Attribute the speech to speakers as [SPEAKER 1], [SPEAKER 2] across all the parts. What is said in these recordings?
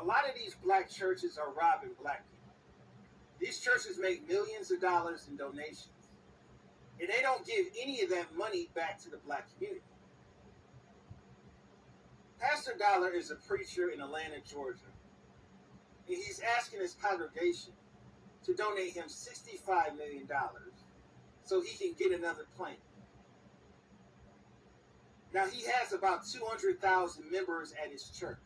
[SPEAKER 1] A lot of these black churches are robbing black people. These churches make millions of dollars in donations, and they don't give any of that money back to the black community. Pastor Dollar is a preacher in Atlanta, Georgia, and he's asking his congregation to donate him $65 million so he can get another plane. Now, he has about 200,000 members at his church.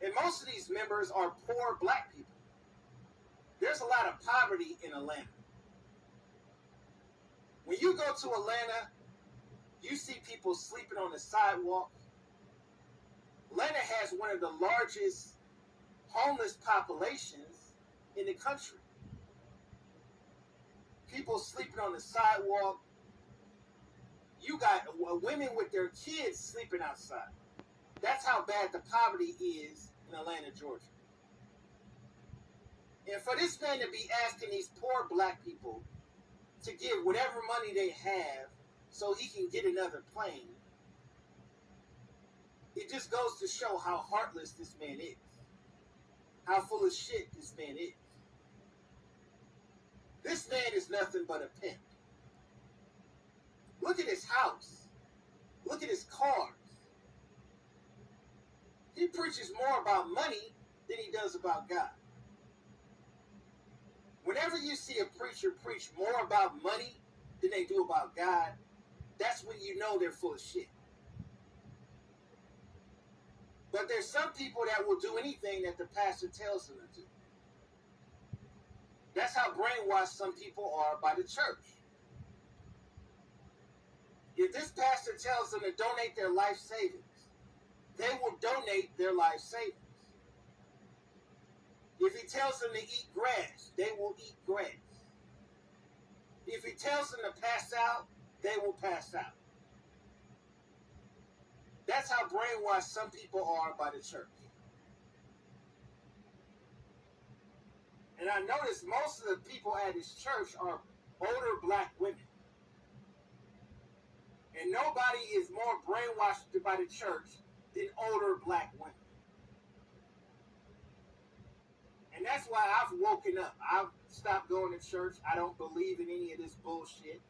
[SPEAKER 1] And most of these members are poor black people. There's a lot of poverty in Atlanta. When you go to Atlanta, you see people sleeping on the sidewalk. Atlanta has one of the largest homeless populations in the country. People sleeping on the sidewalk. You got women with their kids sleeping outside. That's how bad the poverty is in Atlanta, Georgia. And for this man to be asking these poor black people to give whatever money they have so he can get another plane, it just goes to show how heartless this man is. How full of shit this man is. This man is nothing but a pimp. Look at his house. Look at his cars. He preaches more about money than he does about God. Whenever you see a preacher preach more about money than they do about God, that's when you know they're full of shit. But there's some people that will do anything that the pastor tells them to do. That's how brainwashed some people are by the church. If this pastor tells them to donate their life savings, they will donate their life savings. If he tells them to eat grass, they will eat grass. If he tells them to pass out, they will pass out. That's how brainwashed some people are by the church. And I noticed most of the people at his church are older black women. And nobody is more brainwashed by the church than older black women. And that's why I've woken up. I've stopped going to church. I don't believe in any of this bullshit.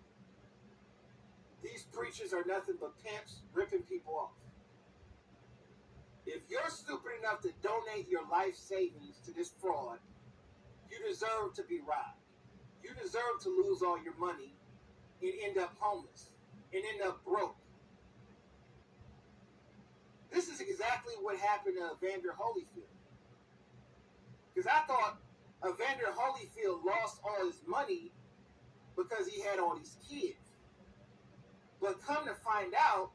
[SPEAKER 1] These preachers are nothing but pimps ripping people off. If you're stupid enough to donate your life savings to this fraud, you deserve to be robbed. You deserve to lose all your money and end up homeless and end up broke. This is exactly what happened to Evander Holyfield. Because I thought Evander Holyfield lost all his money because he had all these kids. But come to find out,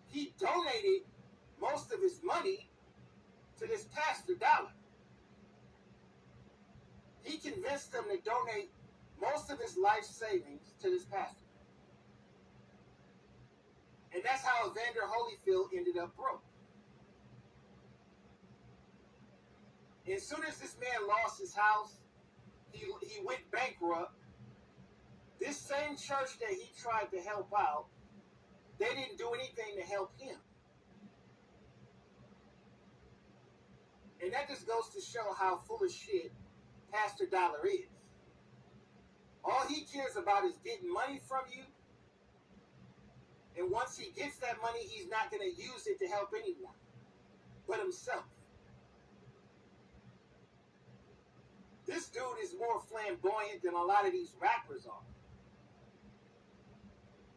[SPEAKER 1] he donated most of his money to this Pastor Dollar. He convinced them to donate most of his life savings to this pastor. And that's how Evander Holyfield ended up broke. As soon as this man lost his house, he went bankrupt. This same church that he tried to help out, they didn't do anything to help him. And that just goes to show how full of shit Pastor Dollar is. All he cares about is getting money from you. And once he gets that money, he's not going to use it to help anyone but himself. This dude is more flamboyant than a lot of these rappers are.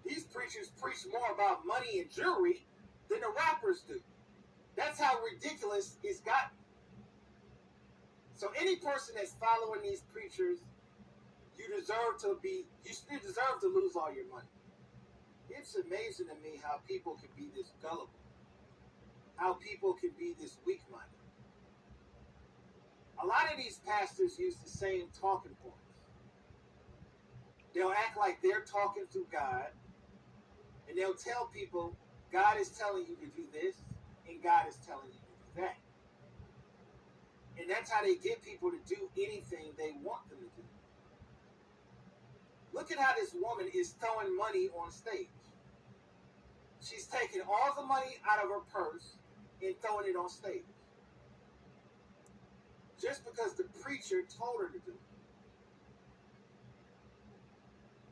[SPEAKER 1] These preachers preach more about money and jewelry than the rappers do. That's how ridiculous it's gotten. So any person that's following these preachers, you deserve to lose all your money. It's amazing to me how people can be this gullible. How people can be this weak-minded. A lot of these pastors use the same talking points. They'll act like they're talking through God, and they'll tell people, God is telling you to do this, and God is telling you to do that. And that's how they get people to do anything they want them to do. Look at how this woman is throwing money on stage. She's taking all the money out of her purse, and throwing it on stage just because the preacher told her to do it.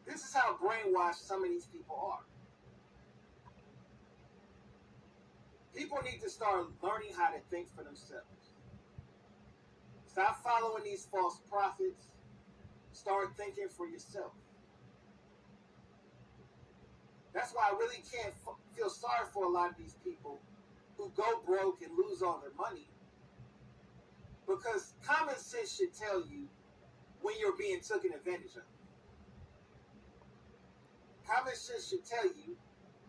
[SPEAKER 1] This is how brainwashed some of these people are. People need to start learning how to think for themselves. Stop following these false prophets. Start thinking for yourself. That's why I really can't feel sorry for a lot of these people who go broke and lose all their money. Because common sense should tell you when you're being taken advantage of. Common sense should tell you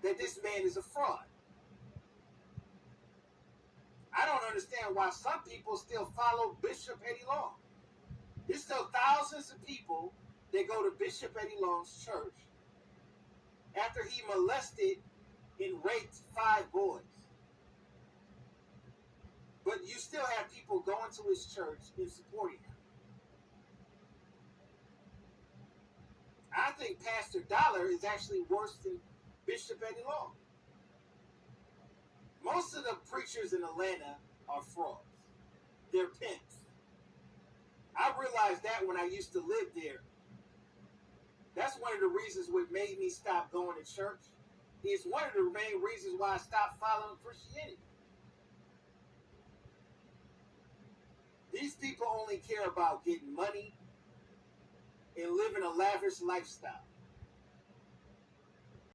[SPEAKER 1] that this man is a fraud. I don't understand why some people still follow Bishop Eddie Long. There's still thousands of people that go to Bishop Eddie Long's church after he molested and raped 5 boys. But you still have people going to his church and supporting him. I think Pastor Dollar is actually worse than Bishop Eddie Long. Most of the preachers in Atlanta are frauds. They're pimps. I realized that when I used to live there. That's one of the reasons what made me stop going to church. It's one of the main reasons why I stopped following Christianity. These people only care about getting money and living a lavish lifestyle.